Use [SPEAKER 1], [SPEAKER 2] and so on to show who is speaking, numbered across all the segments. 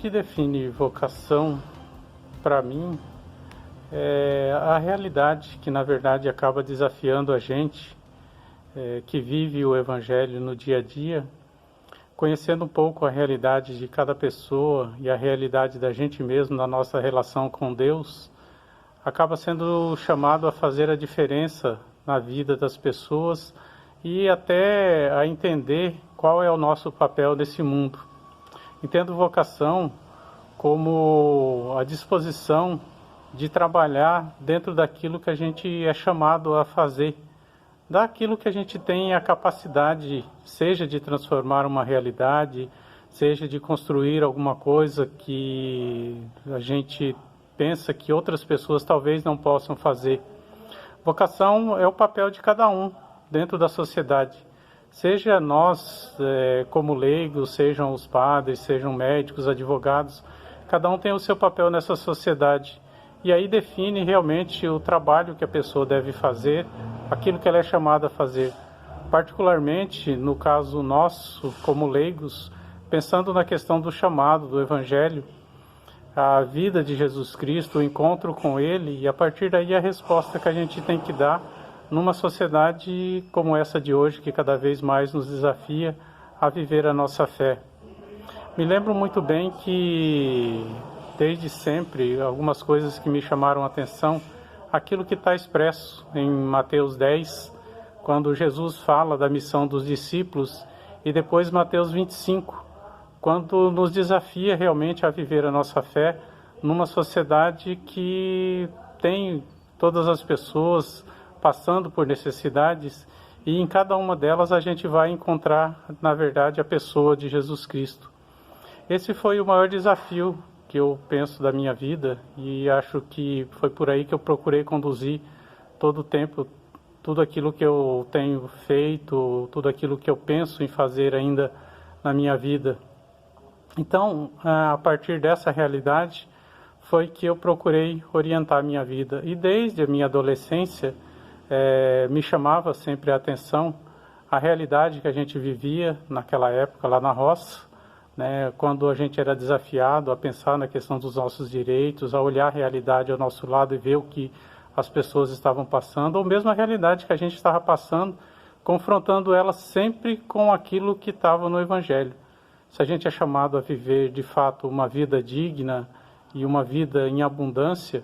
[SPEAKER 1] que define vocação para mim é a realidade que, na verdade, acaba desafiando a gente que vive o Evangelho no dia a dia, conhecendo um pouco a realidade de cada pessoa e a realidade da gente mesmo na nossa relação com Deus, acaba sendo chamado a fazer a diferença na vida das pessoas e até a entender qual é o nosso papel nesse mundo. Entendo vocação como a disposição de trabalhar dentro daquilo que a gente é chamado a fazer, daquilo que a gente tem a capacidade, seja de transformar uma realidade, seja de construir alguma coisa que a gente pensa que outras pessoas talvez não possam fazer. Vocação é o papel de cada um dentro da sociedade. Seja nós, como leigos, sejam os padres, sejam médicos, advogados, cada um tem o seu papel nessa sociedade. E aí define realmente o trabalho que a pessoa deve fazer, aquilo que ela é chamada a fazer. Particularmente, no caso nosso, como leigos, pensando na questão do chamado, do Evangelho, a vida de Jesus Cristo, o encontro com Ele, e a partir daí a resposta que a gente tem que dar numa sociedade como essa de hoje, que cada vez mais nos desafia a viver a nossa fé. Me lembro muito bem que, desde sempre, algumas coisas que me chamaram a atenção, aquilo que está expresso em Mateus 10, quando Jesus fala da missão dos discípulos, e depois Mateus 25, quando nos desafia realmente a viver a nossa fé numa sociedade que tem todas as pessoas passando por necessidades, e em cada uma delas a gente vai encontrar, na verdade, a pessoa de Jesus Cristo. Esse foi o maior desafio que eu penso da minha vida, e acho que foi por aí que eu procurei conduzir todo o tempo, tudo aquilo que eu tenho feito, tudo aquilo que eu penso em fazer ainda na minha vida. Então, a partir dessa realidade, foi que eu procurei orientar a minha vida. E desde a minha adolescência, me chamava sempre a atenção a realidade que a gente vivia naquela época, lá na roça, né, quando a gente era desafiado a pensar na questão dos nossos direitos, a olhar a realidade ao nosso lado e ver o que as pessoas estavam passando, ou mesmo a realidade que a gente estava passando, confrontando ela sempre com aquilo que estava no Evangelho. Se a gente é chamado a viver, de fato, uma vida digna e uma vida em abundância,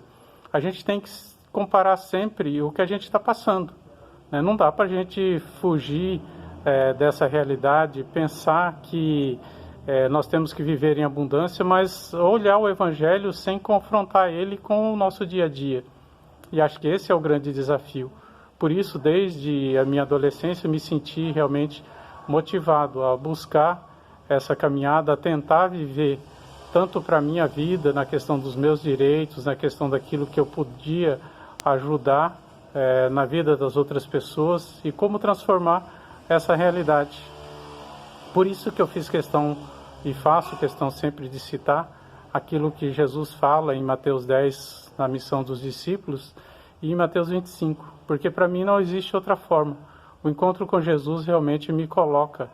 [SPEAKER 1] a gente tem que comparar sempre o que a gente está passando, né? Não dá para a gente fugir dessa realidade, pensar que nós temos que viver em abundância, mas olhar o Evangelho sem confrontar ele com o nosso dia a dia. E acho que esse é o grande desafio. Por isso, desde a minha adolescência, me senti realmente motivado a buscar essa caminhada, a tentar viver tanto para a minha vida, na questão dos meus direitos, na questão daquilo que eu podia ajudar na vida das outras pessoas e como transformar essa realidade. Por isso que eu fiz questão e faço questão sempre de citar aquilo que Jesus fala em Mateus 10, na missão dos discípulos, e em Mateus 25, porque para mim não existe outra forma. O encontro com Jesus realmente me coloca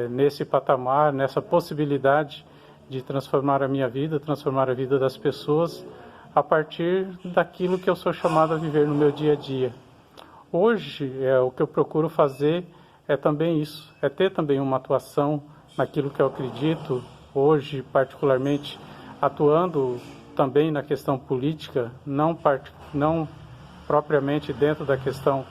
[SPEAKER 1] nesse patamar, nessa possibilidade de transformar a minha vida, transformar a vida das pessoas, a partir daquilo que eu sou chamado a viver no meu dia a dia. Hoje, o que eu procuro fazer é também isso, é ter também uma atuação naquilo que eu acredito, hoje particularmente atuando também na questão política, não propriamente dentro da questão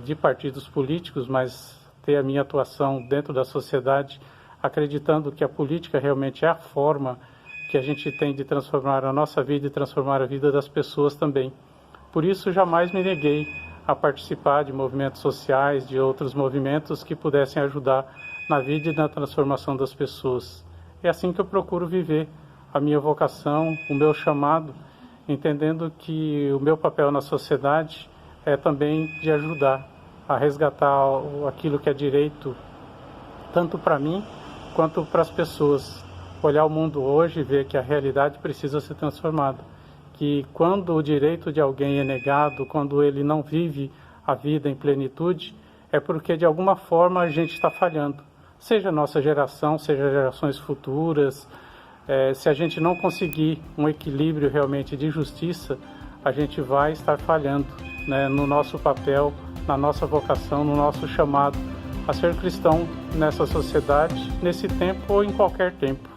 [SPEAKER 1] de partidos políticos, mas ter a minha atuação dentro da sociedade, acreditando que a política realmente é a forma que a gente tem de transformar a nossa vida e transformar a vida das pessoas também. Por isso, jamais me neguei a participar de movimentos sociais, de outros movimentos que pudessem ajudar na vida e na transformação das pessoas. É assim que eu procuro viver a minha vocação, o meu chamado, entendendo que o meu papel na sociedade é também de ajudar a resgatar aquilo que é direito, tanto para mim quanto para as pessoas. Olhar o mundo hoje e ver que a realidade precisa ser transformada. Que quando o direito de alguém é negado, quando ele não vive a vida em plenitude, é porque de alguma forma a gente está falhando. seja a nossa geração, seja gerações futuras. Se a gente não conseguir um equilíbrio realmente de justiça, a gente vai estar falhando, né, no nosso papel, na nossa vocação, no nosso chamado a ser cristão nessa sociedade, nesse tempo ou em qualquer tempo.